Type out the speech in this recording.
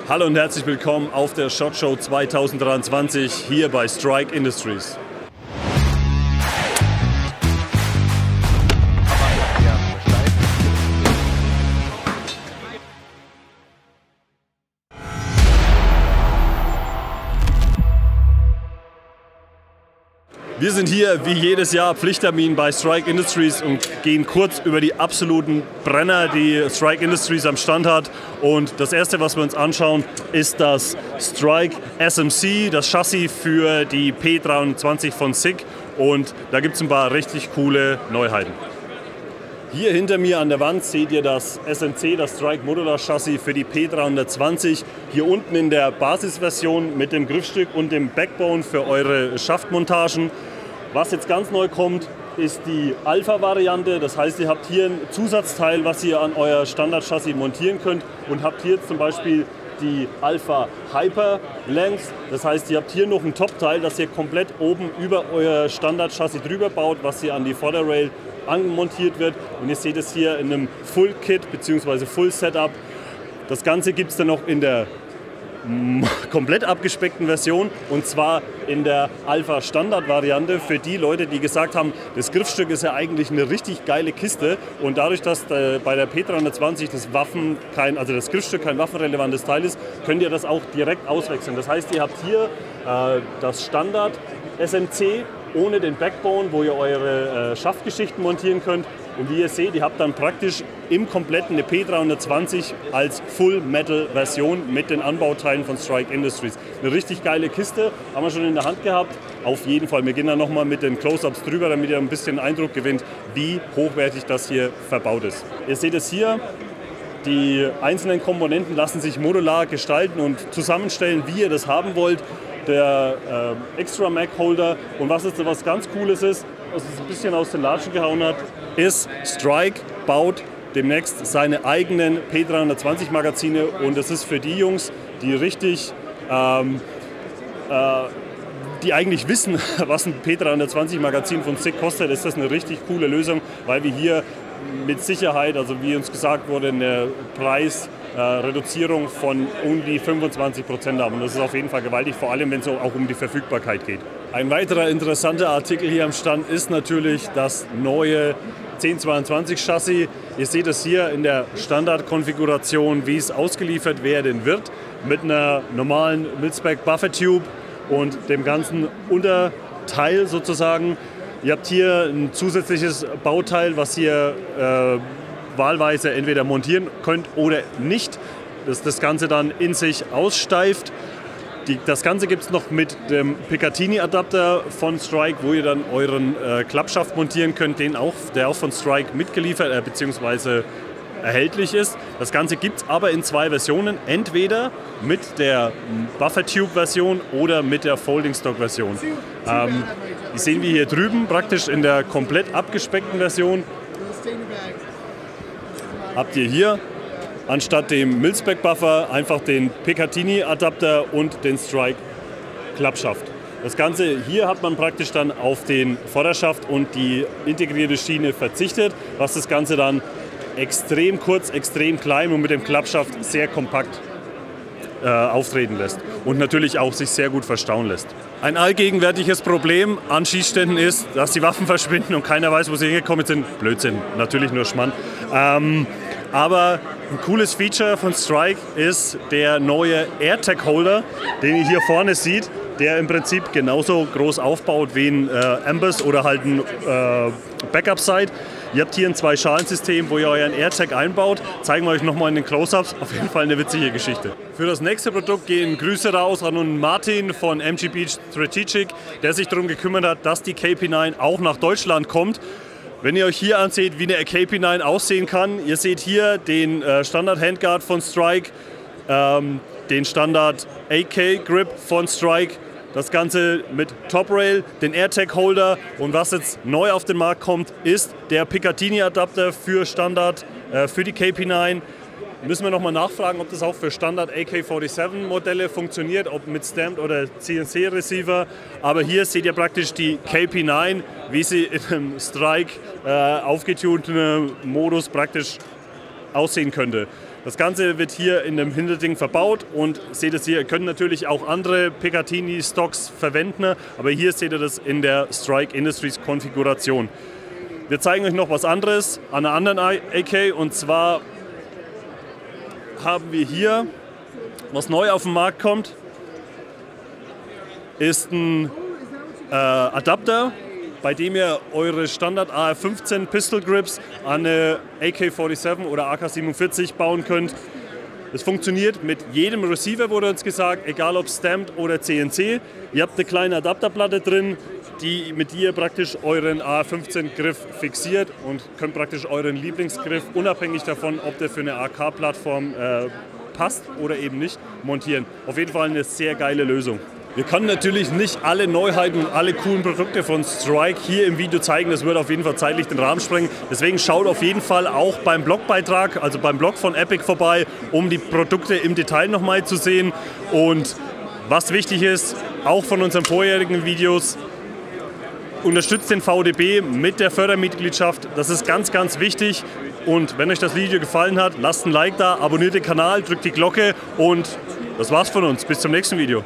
Hallo und herzlich willkommen auf der SHOT Show 2023 hier bei Strike Industries. Wir sind hier wie jedes Jahr Pflichttermin bei Strike Industries und gehen kurz über die absoluten Brenner, die Strike Industries am Stand hat. Und das erste, was wir uns anschauen, ist das Strike SMC, das Chassis für die P320 von SICK. Und da gibt es ein paar richtig coole Neuheiten. Hier hinter mir an der Wand seht ihr das SMC, das Strike Modular Chassis für die P320. Hier unten in der Basisversion mit dem Griffstück und dem Backbone für eure Schaftmontagen. Was jetzt ganz neu kommt, ist die Alpha-Variante. Das heißt, ihr habt hier ein Zusatzteil, was ihr an euer Standard-Chassis montieren könnt und habt hier zum Beispiel die Alpha Hyper Length. Das heißt, ihr habt hier noch ein Top-Teil, das ihr komplett oben über euer Standard-Chassis drüber baut, was hier an die Vorderrail anmontiert wird. Und ihr seht es hier in einem Full-Kit bzw. Full-Setup. Das Ganze gibt es dann noch in der komplett abgespeckten Version, und zwar in der Alpha Standard Variante für die Leute, die gesagt haben, das Griffstück ist ja eigentlich eine richtig geile Kiste, und dadurch, dass bei der P320 das Griffstück kein waffenrelevantes Teil ist, könnt ihr das auch direkt auswechseln. Das heißt, ihr habt hier das Standard SMC ohne den Backbone, wo ihr eure Schaftgeschichten montieren könnt. Und wie ihr seht, ihr habt dann praktisch im kompletten eine P320 als Full-Metal-Version mit den Anbauteilen von Strike Industries. Eine richtig geile Kiste, haben wir schon in der Hand gehabt. Auf jeden Fall, wir gehen dann nochmal mit den Close-Ups drüber, damit ihr ein bisschen Eindruck gewinnt, wie hochwertig das hier verbaut ist. Ihr seht es hier. Die einzelnen Komponenten lassen sich modular gestalten und zusammenstellen, wie ihr das haben wollt. Der Extra Mag Holder, und was jetzt was ganz Cooles ist, was es ein bisschen aus den Latschen gehauen hat, ist, Strike baut demnächst seine eigenen P320 Magazine, und das ist für die Jungs, die richtig die eigentlich wissen, was ein P320 Magazin von SICK kostet, ist das eine richtig coole Lösung, weil wir hier mit Sicherheit, also wie uns gesagt wurde, eine Preisreduzierung von um die 25% haben. Und das ist auf jeden Fall gewaltig, vor allem wenn es auch um die Verfügbarkeit geht. Ein weiterer interessanter Artikel hier am Stand ist natürlich das neue 1022 Chassis. Ihr seht es hier in der Standardkonfiguration, wie es ausgeliefert werden wird, mit einer normalen Mil-Spec Buffer Tube und dem ganzen Unterteil sozusagen. Ihr habt hier ein zusätzliches Bauteil, was ihr wahlweise entweder montieren könnt oder nicht, das Ganze dann in sich aussteift. Das Ganze gibt es noch mit dem Picatinny-Adapter von Strike, wo ihr dann euren Klappschaft montieren könnt, der auch von Strike mitgeliefert bzw. erhältlich ist. Das Ganze gibt es aber in zwei Versionen, entweder mit der Buffer Tube Version oder mit der Folding Stock Version. Die sehen wir hier drüben praktisch in der komplett abgespeckten Version. Habt ihr hier anstatt dem Mil-Spec Buffer einfach den Picatinny Adapter und den Strike Klappschaft. Das Ganze hier hat man praktisch dann auf den Vorderschaft und die integrierte Schiene verzichtet, was das Ganze dann extrem kurz, extrem klein und mit dem Klappschaft sehr kompakt auftreten lässt und natürlich auch sich sehr gut verstauen lässt. Ein allgegenwärtiges Problem an Schießständen ist, dass die Waffen verschwinden und keiner weiß, wo sie hingekommen sind. Blödsinn, natürlich nur Schmarrn. Aber ein cooles Feature von Strike ist der neue AirTag Holder, den ihr hier vorne seht, der im Prinzip genauso groß aufbaut wie ein Amboss oder halt ein Backup-Sight. Ihr habt hier ein Zwei-Schalen-System, wo ihr euren AirTag einbaut. Zeigen wir euch nochmal in den Close-Ups. Auf jeden Fall eine witzige Geschichte. Für das nächste Produkt gehen Grüße raus an Martin von MGB Strategic, der sich darum gekümmert hat, dass die KP9 auch nach Deutschland kommt. Wenn ihr euch hier anseht, wie eine KP9 aussehen kann, ihr seht hier den Standard Handguard von Strike, den Standard AK Grip von Strike, das Ganze mit Top Rail, den AirTag Holder, und was jetzt neu auf den Markt kommt, ist der Picatinny Adapter für Standard, für die KP9. Müssen wir nochmal nachfragen, ob das auch für Standard AK-47 Modelle funktioniert, ob mit Stamped oder CNC Receiver. Aber hier seht ihr praktisch die KP9, wie sie in einem Strike aufgetunten Modus praktisch aussehen könnte. Das Ganze wird hier in dem Hinterding verbaut und seht es hier, ihr könnt natürlich auch andere Picatinny-Stocks verwenden, aber hier seht ihr das in der Strike Industries Konfiguration. Wir zeigen euch noch was anderes an einer anderen AK, und zwar haben wir hier, was neu auf den Markt kommt, ist ein Adapter, bei dem ihr eure Standard AR-15 Pistol Grips an eine AK-47 oder AK-47 bauen könnt. Das funktioniert mit jedem Receiver, wurde uns gesagt, egal ob Stamped oder CNC. Ihr habt eine kleine Adapterplatte drin, mit der ihr praktisch euren AR-15-Griff fixiert und könnt praktisch euren Lieblingsgriff, unabhängig davon, ob der für eine AK-Plattform passt oder eben nicht, montieren. Auf jeden Fall eine sehr geile Lösung. Wir können natürlich nicht alle Neuheiten und alle coolen Produkte von Strike hier im Video zeigen. Das würde auf jeden Fall zeitlich den Rahmen sprengen. Deswegen schaut auf jeden Fall auch beim Blogbeitrag, also beim Blog von Epic vorbei, um die Produkte im Detail nochmal zu sehen. Und was wichtig ist, auch von unseren vorherigen Videos, unterstützt den VDB mit der Fördermitgliedschaft. Das ist ganz, ganz wichtig. Und wenn euch das Video gefallen hat, lasst ein Like da, abonniert den Kanal, drückt die Glocke und das war's von uns. Bis zum nächsten Video.